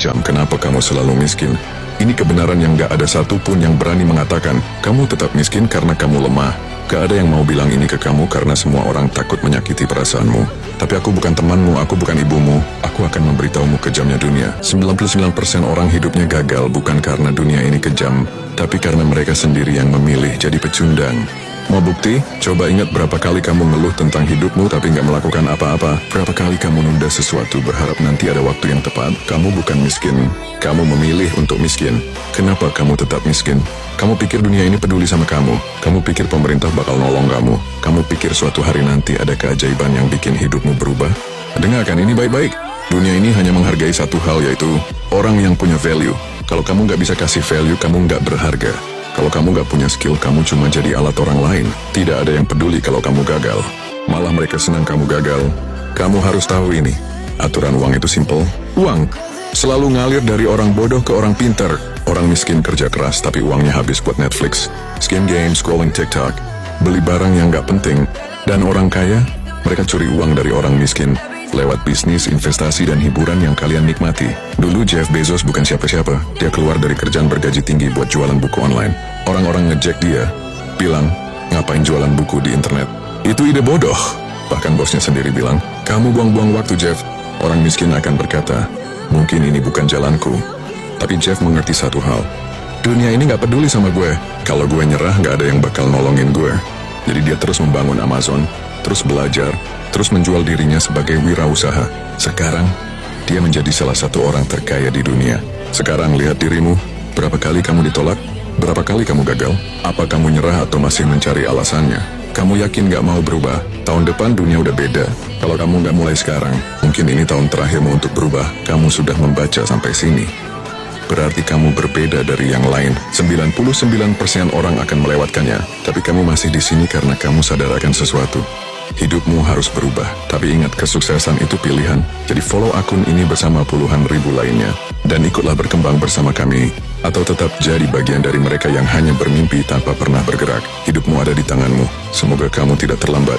kejam. Kenapa kamu selalu miskin? Ini kebenaran yang gak ada satupun yang berani mengatakan kamu tetap miskin karena kamu lemah. Gak ada yang mau bilang ini ke kamu karena semua orang takut menyakiti perasaanmu. Tapi aku bukan temanmu, aku bukan ibumu. Aku akan memberitahumu kejamnya dunia. 99% orang hidupnya gagal bukan karena dunia ini kejam, tapi karena mereka sendiri yang memilih jadi pecundang. Mau bukti? Coba ingat berapa kali kamu ngeluh tentang hidupmu tapi nggak melakukan apa-apa. Berapa kali kamu nunda sesuatu berharap nanti ada waktu yang tepat. Kamu bukan miskin. Kamu memilih untuk miskin. Kenapa kamu tetap miskin? Kamu pikir dunia ini peduli sama kamu. Kamu pikir pemerintah bakal nolong kamu. Kamu pikir suatu hari nanti ada keajaiban yang bikin hidupmu berubah. Dengarkan ini baik-baik. Dunia ini hanya menghargai satu hal, yaitu orang yang punya value. Kalau kamu nggak bisa kasih value, kamu nggak berharga. Kalau kamu gak punya skill, kamu cuma jadi alat orang lain. Tidak ada yang peduli kalau kamu gagal. Malah mereka senang kamu gagal. Kamu harus tahu ini. Aturan uang itu simple. Uang selalu ngalir dari orang bodoh ke orang pintar. Orang miskin kerja keras, tapi uangnya habis buat Netflix, skin game, scrolling TikTok, beli barang yang gak penting. Dan orang kaya, mereka curi uang dari orang miskin lewat bisnis, investasi, dan hiburan yang kalian nikmati. Dulu Jeff Bezos bukan siapa-siapa. Dia keluar dari kerjaan bergaji tinggi buat jualan buku online. Orang-orang ngejek dia, bilang, ngapain jualan buku di internet? Itu ide bodoh. Bahkan bosnya sendiri bilang, kamu buang-buang waktu Jeff. Orang miskin akan berkata, mungkin ini bukan jalanku. Tapi Jeff mengerti satu hal. Dunia ini gak peduli sama gue. Kalau gue nyerah, gak ada yang bakal nolongin gue. Jadi dia terus membangun Amazon, terus belajar, terus menjual dirinya sebagai wirausaha. Sekarang, dia menjadi salah satu orang terkaya di dunia. Sekarang lihat dirimu, berapa kali kamu ditolak? Berapa kali kamu gagal? Apa kamu nyerah atau masih mencari alasannya? Kamu yakin gak mau berubah? Tahun depan dunia udah beda. Kalau kamu gak mulai sekarang, mungkin ini tahun terakhirmu untuk berubah. Kamu sudah membaca sampai sini. Berarti kamu berbeda dari yang lain. 99% orang akan melewatkannya, tapi kamu masih di sini karena kamu sadar akan sesuatu. Hidupmu harus berubah, tapi ingat kesuksesan itu pilihan. Jadi follow akun ini bersama puluhan ribu lainnya, dan ikutlah berkembang bersama kami. Atau tetap jadi bagian dari mereka yang hanya bermimpi tanpa pernah bergerak. Hidupmu ada di tanganmu. Semoga kamu tidak terlambat.